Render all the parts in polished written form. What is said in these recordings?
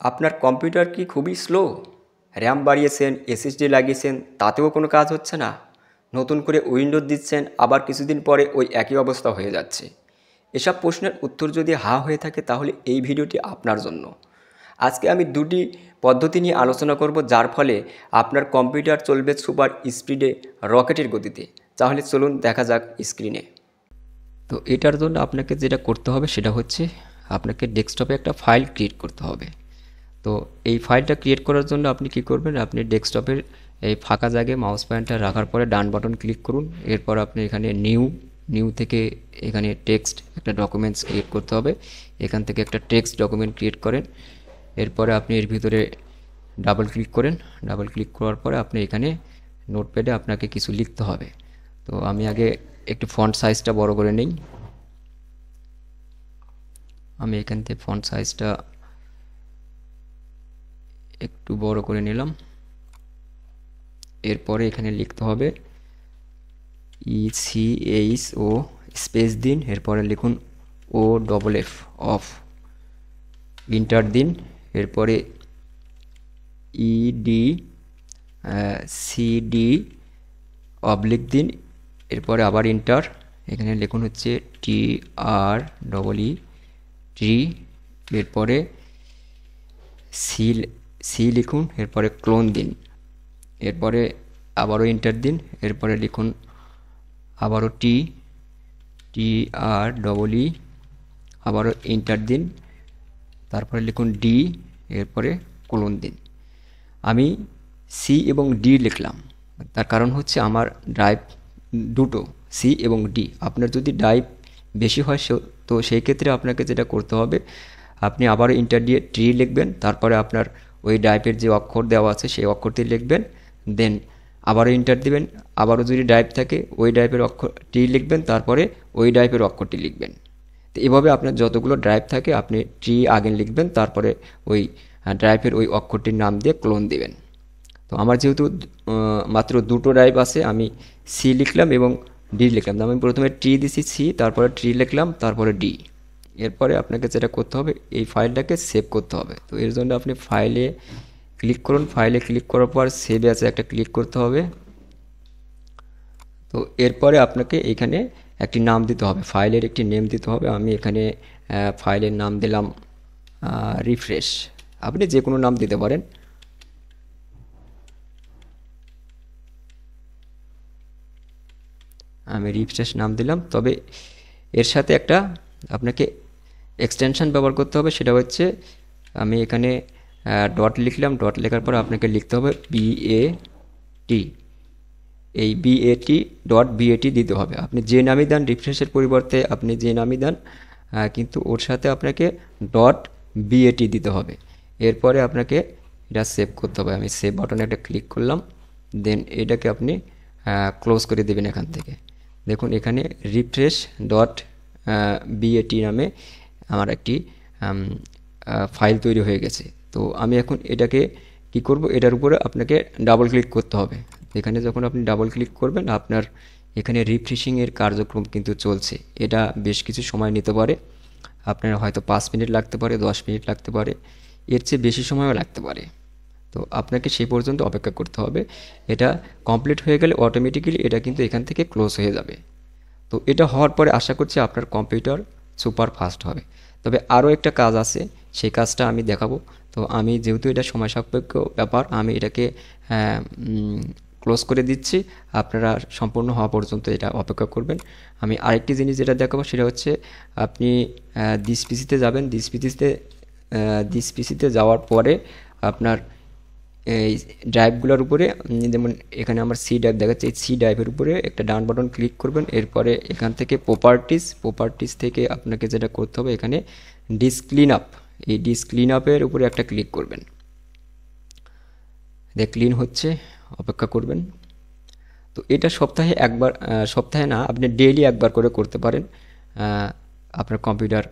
আপনার কম্পিউটার কি খুবই স্লো? র্যাম বাড়িয়েছেন, এসএসডি লাগিয়েছেন, তাতেও কোনো কাজ হচ্ছে না। নতুন করে উইন্ডোজ দিচ্ছেন, আবার কিছুদিন পরে ওই একই অবস্থা হয়ে যাচ্ছে। এসব প্রশ্নের উত্তর যদি হ্যাঁ হয়ে থাকে তাহলে এই ভিডিওটি আপনার জন্য। আজকে আমি দুটি পদ্ধতি নিয়ে আলোচনা করব যার ফলে আপনার কম্পিউটার চলবে সুপার স্পিডে, রকেটের গতিতে। তাহলে চলুন দেখা যাক স্ক্রিনে। তো এটার জন্য আপনাকে যেটা করতে হবে সেটা হচ্ছে আপনাকে ডেস্কটপে একটা ফাইল ক্রিয়েট করতে হবে। তো এই ফাইলটা ক্রিয়েট করার জন্য আপনি কি করবেন, আপনি ডেস্কটপের এই ফাঁকা জায়গায় মাউস পয়েন্টার রাখার পরে ডান বাটন ক্লিক করুন। এরপর আপনি এখানে নিউ থেকে এখানে টেক্সট একটা ডকুমেন্টস ক্রিয়েট করতে হবে। এখান থেকে একটা টেক্সট ডকুমেন্ট ক্রিয়েট করেন। এরপরে আপনি এর ভিতরে ডাবল ক্লিক করেন। ডাবল ক্লিক করার পরে আপনি এখানে নোটপ্যাডে আপনাকে কিছু লিখতে হবে। তো আমি আগে একটু ফন্ট সাইজটা বড় করে নিই। আমি এখান থেকে ফন্ট সাইজটা একটু বড় করে নিলাম। এরপরে এখানে লিখতে হবে ECHO স্পেস দিন, এরপরে লিখুন OFF অফ, ইন্টার দিন। এরপরে EDCD অবলিক দিন, এরপরে আবার ইন্টার। এখানে লিখুন হচ্ছে TREE, এরপরে সি লিখুন, এরপরে ক্লোন দিন। এরপরে আবারও ইন্টার দিন। এরপরে লিখুন আবারও TREE, আবারও ইন্টার দিন। তারপরে লিখুন ডি, এরপরে কোলন দিন। আমি সি এবং ডি লিখলাম, তার কারণ হচ্ছে আমার ড্রাইভ দুটো সি এবং ডি। আপনার যদি ড্রাইভ বেশি হয় তো সেই ক্ষেত্রে আপনাকে যেটা করতে হবে, আপনি আবার ইন্টার দিয়ে ট্রি লিখবেন, তারপরে আপনার ওই ড্রাইভের যে অক্ষর দেওয়া আছে সেই অক্ষরটি লিখবেন, দেন আবারও ইন্টার দিবেন। আবারও যদি ড্রাইভ থাকে ওই ড্রাইভের অক্ষর ট্রি লিখবেন, তারপরে ওই ড্রাইভের অক্ষরটি লিখবেন। তো এভাবে আপনার যতগুলো ড্রাইভ থাকে আপনি ট্রি আগে লিখবেন, তারপরে ওই ড্রাইভের ওই অক্ষরটির নাম দিয়ে ক্লোন দিবেন। তো আমার যেহেতু মাত্র দুটো ড্রাইভ আছে, আমি সি লিখলাম এবং ডি লিখলাম। আমি প্রথমে ট্রি দিছি সি, তারপরে ট্রি লিখলাম, তারপরে ডি। এরপরে আপনাকে যেটা করতে হবে, এই ফাইলটাকে সেভ করতে হবে। তো এর জন্য আপনি ফাইলে ক্লিক করুন। ফাইলে ক্লিক করার পর সেভে আছে একটা ক্লিক করতে হবে। তো এরপরে আপনাকে এখানে একটি নাম দিতে হবে, ফাইলের একটি নেম দিতে হবে। আমি এখানে ফাইলের নাম দিলাম রিফ্রেশ। আপনি যে কোনো নাম দিতে পারেন। আমি রিফ্রেশ নাম দিলাম। তবে এর সাথে একটা আপনাকে এক্সটেনশন ব্যবহার করতে হবে, সেটা হচ্ছে আমি এখানে ডট লিখলাম। ডট লেখার পর আপনাকে লিখতে হবে BAT। এই BAT দিতে হবে। আপনি যে নামই দেন, রিফ্রেশের পরিবর্তে আপনি যে নামই দেন, কিন্তু ওর সাথে আপনাকে .BAT দিতে হবে। এরপরে আপনাকে এটা সেভ করতে হবে। আমি সেভ বাটনে একটা ক্লিক করলাম, দেন এটাকে আপনি ক্লোজ করে দেবেন এখান থেকে। দেখুন এখানে refresh.bat নামে আমার একটি ফাইল তৈরি হয়ে গেছে। তো আমি এখন এটাকে কি করব, এটার উপরে আপনাকে ডাবল ক্লিক করতে হবে। এখানে যখন আপনি ডাবল ক্লিক করবেন, আপনার এখানে রিফ্রেশিংয়ের কার্যক্রম কিন্তু চলছে। এটা বেশ কিছু সময় নিতে পারে, আপনার হয়তো 5 মিনিট লাগতে পারে, 10 মিনিট লাগতে পারে, এর চেয়ে বেশি সময়ও লাগতে পারে। তো আপনাকে সেই পর্যন্ত অপেক্ষা করতে হবে। এটা কমপ্লিট হয়ে গেলে অটোমেটিক্যালি এটা কিন্তু এখান থেকে ক্লোজ হয়ে যাবে। তো এটা হওয়ার পরে আশা করছি আপনার কম্পিউটার সুপার ফাস্ট হবে। তবে আরও একটা কাজ আছে, সেই কাজটা আমি দেখাবো। তো আমি যেহেতু এটা সময় সাপেক্ষ ব্যাপার, আমি এটাকে ক্লোজ করে দিচ্ছি। আপনারা সম্পূর্ণ হওয়া পর্যন্ত এটা অপেক্ষা করবেন। আমি আরেকটি জিনিস যেটা দেখাবো সেটা হচ্ছে, আপনি দিস পিসিতে যাবেন। দিস পিসিতে যাওয়ার পরে আপনার এই ড্রাইভগুলোর উপরে, যেমন এখানে আমার সি ড্রাইভ দেখাচ্ছে, এই সি ড্রাইভের উপরে একটা ডান বাটন ক্লিক করবেন। এরপরে এখান থেকে প্রপার্টিস থেকে আপনাকে যেটা করতে হবে, এখানে ডিস্ক ক্লিন আপ, এই ডিস্ক ক্লিন আপের উপরে একটা ক্লিক করবেন। দেখ ক্লিন হচ্ছে, অপেক্ষা করবেন। তো এটা সপ্তাহে না, আপনি ডেইলি একবার করে করতে পারেন, আপনার কম্পিউটার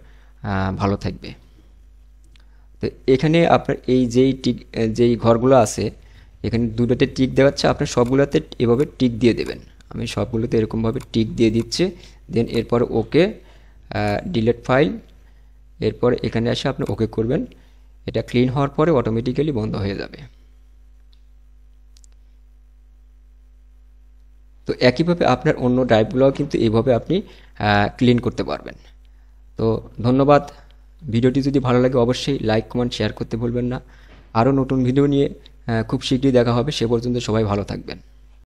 ভালো থাকবে। তো এখানে আপনার এই যেই ঘরগুলো আছে, এখানে দুটোতে টিক দেওয়াচ্ছে, আপনার সবগুলোতে এভাবে টিক দিয়ে দেবেন। আমি সবগুলোতে এরকমভাবে টিক দিয়ে দিচ্ছি। দেন এরপর ওকে, ডিলিট ফাইল। এরপর এখানে এসে আপনি ওকে করবেন। এটা ক্লিন হওয়ার পরে অটোমেটিক্যালি বন্ধ হয়ে যাবে। তো একইভাবে আপনার অন্য ড্রাইভগুলোও কিন্তু এইভাবে আপনি ক্লিন করতে পারবেন। তো ধন্যবাদ। ভিডিওটি যদি ভালো লাগে অবশ্যই লাইক, কমেন্ট, শেয়ার করতে ভুলবেন না। আরও নতুন ভিডিও নিয়ে খুব শীঘ্রই দেখা হবে। সে পর্যন্ত সবাই ভালো থাকবেন।